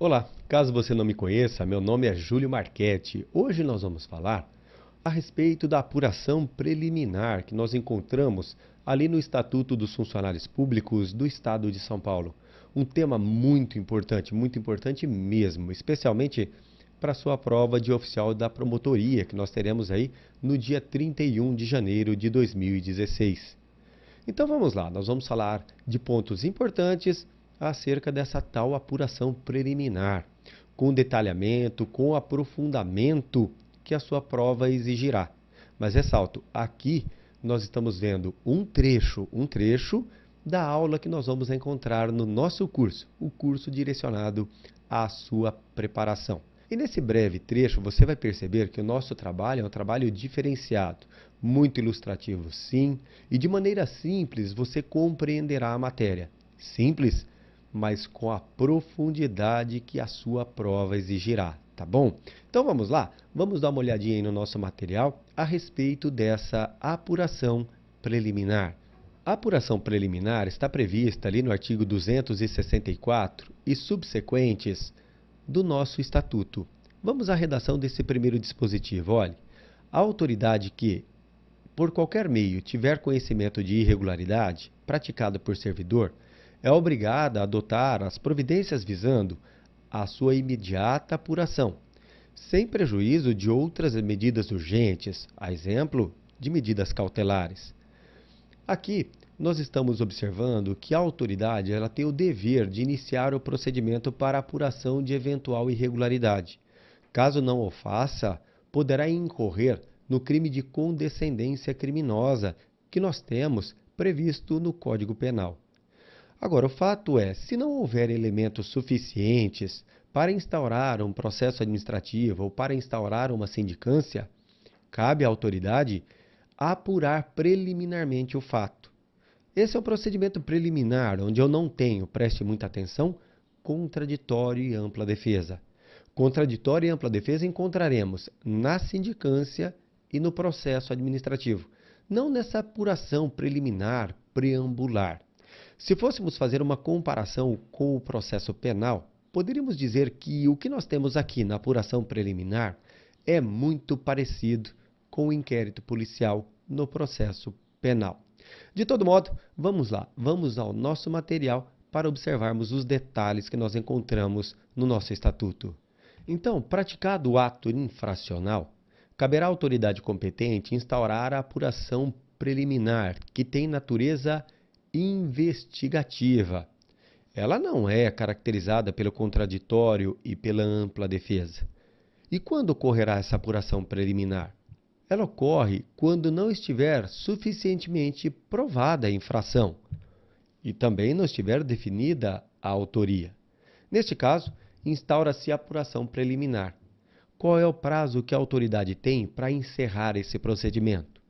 Olá, caso você não me conheça, meu nome é Júlio Marchetti. Hoje nós vamos falar a respeito da apuração preliminar que nós encontramos ali no Estatuto dos Funcionários Públicos do Estado de São Paulo. Um tema muito importante mesmo, especialmente para a sua prova de oficial da promotoria, que nós teremos aí no dia 31 de janeiro de 2016. Então vamos lá, nós vamos falar de pontos importantes acerca dessa tal apuração preliminar, com detalhamento, com aprofundamento que a sua prova exigirá. Mas ressalto, aqui nós estamos vendo um trecho da aula que nós vamos encontrar no nosso curso, o curso direcionado à sua preparação. E nesse breve trecho você vai perceber que o nosso trabalho é um trabalho diferenciado, muito ilustrativo, sim, e de maneira simples você compreenderá a matéria. Simples, mas com a profundidade que a sua prova exigirá, tá bom? Então vamos lá? Vamos dar uma olhadinha aí no nosso material a respeito dessa apuração preliminar. A apuração preliminar está prevista ali no artigo 264 e subsequentes do nosso Estatuto. Vamos à redação desse primeiro dispositivo. Olhe, a autoridade que, por qualquer meio, tiver conhecimento de irregularidade praticada por servidor, é obrigada a adotar as providências visando a sua imediata apuração, sem prejuízo de outras medidas urgentes, a exemplo de medidas cautelares. Aqui, nós estamos observando que a autoridade ela tem o dever de iniciar o procedimento para apuração de eventual irregularidade. Caso não o faça, poderá incorrer no crime de condescendência criminosa que nós temos previsto no Código Penal. Agora, o fato é, se não houver elementos suficientes para instaurar um processo administrativo ou para instaurar uma sindicância, cabe à autoridade apurar preliminarmente o fato. Esse é o procedimento preliminar, onde eu não tenho, preste muita atenção, contraditório e ampla defesa. Contraditório e ampla defesa encontraremos na sindicância e no processo administrativo, não nessa apuração preliminar, preambular. Se fôssemos fazer uma comparação com o processo penal, poderíamos dizer que o que nós temos aqui na apuração preliminar é muito parecido com o inquérito policial no processo penal. De todo modo, vamos lá, vamos ao nosso material para observarmos os detalhes que nós encontramos no nosso estatuto. Então, praticado o ato infracional, caberá à autoridade competente instaurar a apuração preliminar, que tem natureza investigativa. Ela não é caracterizada pelo contraditório e pela ampla defesa. E quando ocorrerá essa apuração preliminar? Ela ocorre quando não estiver suficientemente provada a infração e também não estiver definida a autoria. Neste caso, instaura-se a apuração preliminar. Qual é o prazo que a autoridade tem para encerrar esse procedimento?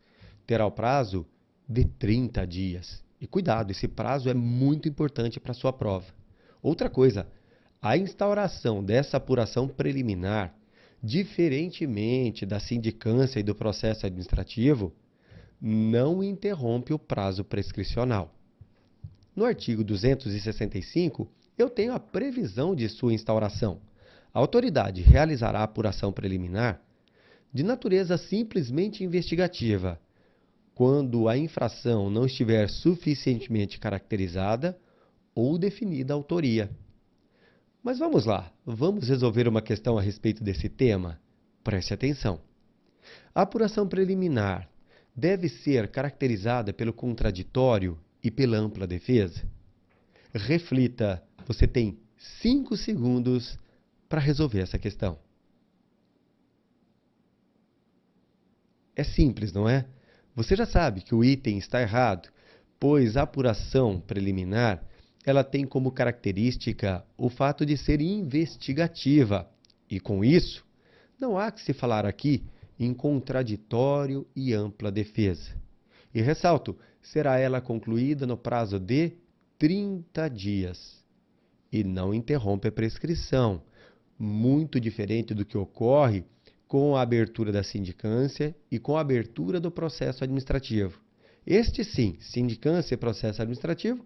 Terá o prazo de 30 dias. E cuidado, esse prazo é muito importante para a sua prova. Outra coisa, a instauração dessa apuração preliminar, diferentemente da sindicância e do processo administrativo, não interrompe o prazo prescricional. No artigo 265, eu tenho a previsão de sua instauração. A autoridade realizará a apuração preliminar de natureza simplesmente investigativa, quando a infração não estiver suficientemente caracterizada ou definida a autoria. Mas vamos lá, vamos resolver uma questão a respeito desse tema? Preste atenção. A apuração preliminar deve ser caracterizada pelo contraditório e pela ampla defesa? Reflita, você tem 5 segundos para resolver essa questão. É simples, não é? Você já sabe que o item está errado, pois a apuração preliminar ela tem como característica o fato de ser investigativa. E com isso, não há que se falar aqui em contraditório e ampla defesa. E ressalto, será ela concluída no prazo de 30 dias. E não interrompe a prescrição, muito diferente do que ocorre com a abertura da sindicância e com a abertura do processo administrativo. Este sim, sindicância e processo administrativo,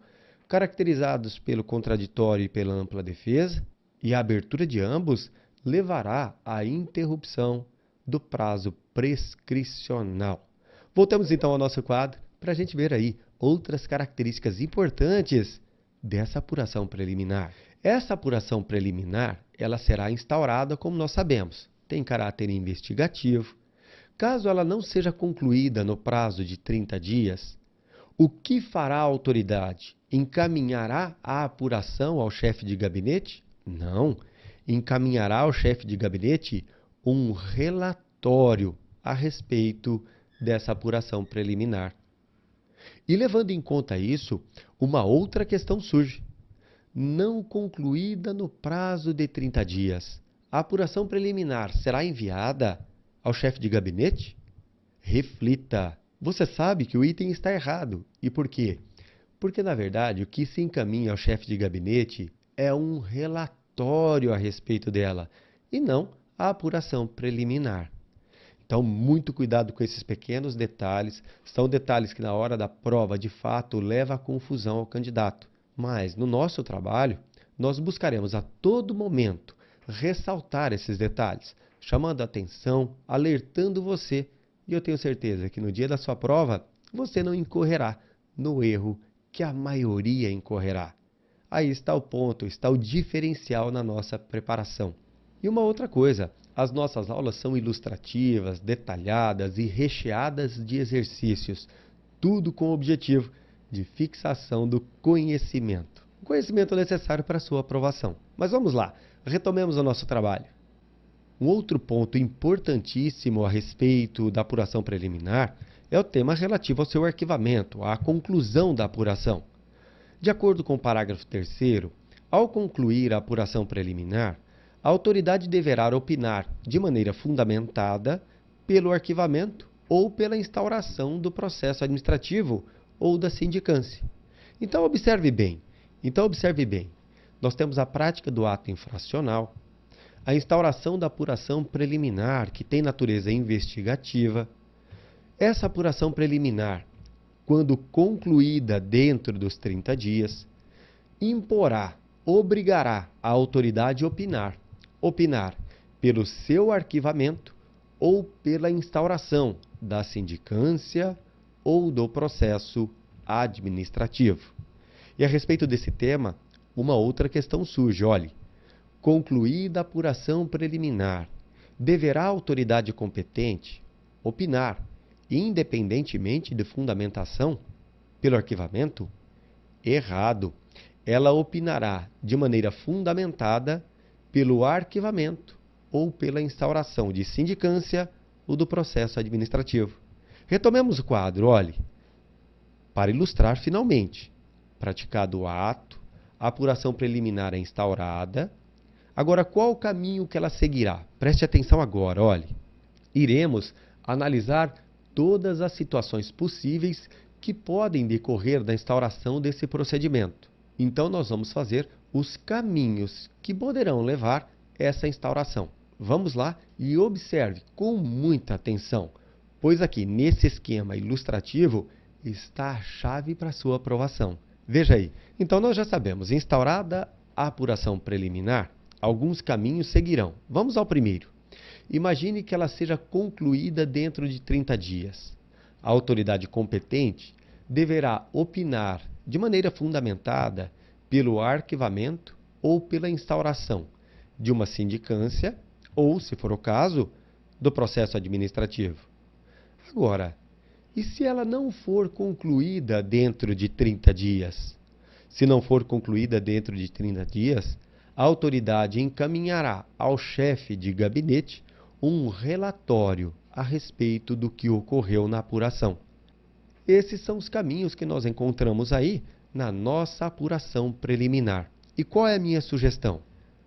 caracterizados pelo contraditório e pela ampla defesa, e a abertura de ambos levará à interrupção do prazo prescricional. Voltamos então ao nosso quadro para a gente ver aí outras características importantes dessa apuração preliminar. Essa apuração preliminar, ela será instaurada, como nós sabemos, tem caráter investigativo. Caso ela não seja concluída no prazo de 30 dias, o que fará a autoridade? Encaminhará a apuração ao chefe de gabinete? Não. Encaminhará ao chefe de gabinete um relatório a respeito dessa apuração preliminar. E levando em conta isso, uma outra questão surge. Não concluída no prazo de 30 dias, a apuração preliminar será enviada ao chefe de gabinete? Reflita. Você sabe que o item está errado. E por quê? Porque, na verdade, o que se encaminha ao chefe de gabinete é um relatório a respeito dela, e não a apuração preliminar. Então, muito cuidado com esses pequenos detalhes. São detalhes que, na hora da prova, de fato, levam à confusão ao candidato. Mas, no nosso trabalho, nós buscaremos a todo momento ressaltar esses detalhes, chamando a atenção, alertando você. E eu tenho certeza que no dia da sua prova, você não incorrerá no erro que a maioria incorrerá. Aí está o ponto, está o diferencial na nossa preparação. E uma outra coisa, as nossas aulas são ilustrativas, detalhadas e recheadas de exercícios, tudo com o objetivo de fixação do conhecimento. O conhecimento necessário para a sua aprovação. Mas vamos lá, retomemos o nosso trabalho. Um outro ponto importantíssimo a respeito da apuração preliminar é o tema relativo ao seu arquivamento, à conclusão da apuração. De acordo com o parágrafo 3º, ao concluir a apuração preliminar, a autoridade deverá opinar de maneira fundamentada pelo arquivamento ou pela instauração do processo administrativo ou da sindicância. Então observe bem. Nós temos a prática do ato infracional, a instauração da apuração preliminar, que tem natureza investigativa. Essa apuração preliminar, quando concluída dentro dos 30 dias, obrigará a autoridade a opinar pelo seu arquivamento ou pela instauração da sindicância ou do processo administrativo. E a respeito desse tema, uma outra questão surge. Olhe, concluída a apuração preliminar, deverá a autoridade competente opinar, independentemente de fundamentação, pelo arquivamento? Errado. Ela opinará de maneira fundamentada pelo arquivamento ou pela instauração de sindicância ou do processo administrativo. Retomemos o quadro, olhe. Para ilustrar finalmente, praticado o ato, a apuração preliminar é instaurada. Agora, qual o caminho que ela seguirá? Preste atenção agora, olhe. Iremos analisar todas as situações possíveis que podem decorrer da instauração desse procedimento. Então, nós vamos fazer os caminhos que poderão levar essa instauração. Vamos lá e observe com muita atenção, pois aqui nesse esquema ilustrativo está a chave para a sua aprovação. Veja aí. Então, nós já sabemos, instaurada a apuração preliminar, alguns caminhos seguirão. Vamos ao primeiro. Imagine que ela seja concluída dentro de 30 dias. A autoridade competente deverá opinar de maneira fundamentada pelo arquivamento ou pela instauração de uma sindicância ou, se for o caso, do processo administrativo. Agora, e se ela não for concluída dentro de 30 dias? Se não for concluída dentro de 30 dias, a autoridade encaminhará ao chefe de gabinete um relatório a respeito do que ocorreu na apuração. Esses são os caminhos que nós encontramos aí na nossa apuração preliminar. E qual é a minha sugestão?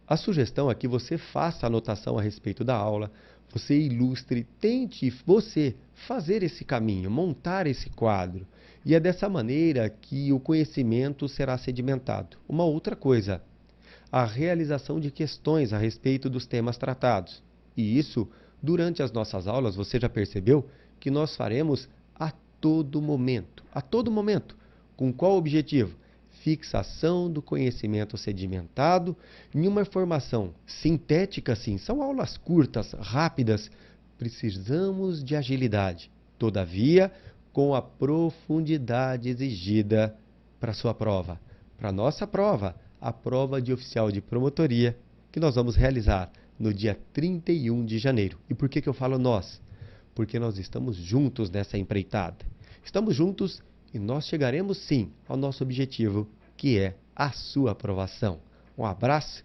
A sugestão é que você faça anotação a respeito da aula, você ilustre, tente você fazer esse caminho, montar esse quadro. E é dessa maneira que o conhecimento será sedimentado. Uma outra coisa, a realização de questões a respeito dos temas tratados. E isso, durante as nossas aulas, você já percebeu que nós faremos a todo momento. A todo momento. Com qual objetivo? fixação do conhecimento sedimentado em uma informação sintética, sim. São aulas curtas, rápidas. Precisamos de agilidade. Todavia, com a profundidade exigida para a sua prova. Para a nossa prova, a prova de oficial de promotoria, que nós vamos realizar no dia 31 de janeiro. E por que eu falo nós? Porque nós estamos juntos nessa empreitada. Estamos juntos e nós chegaremos sim ao nosso objetivo, que é a sua aprovação. Um abraço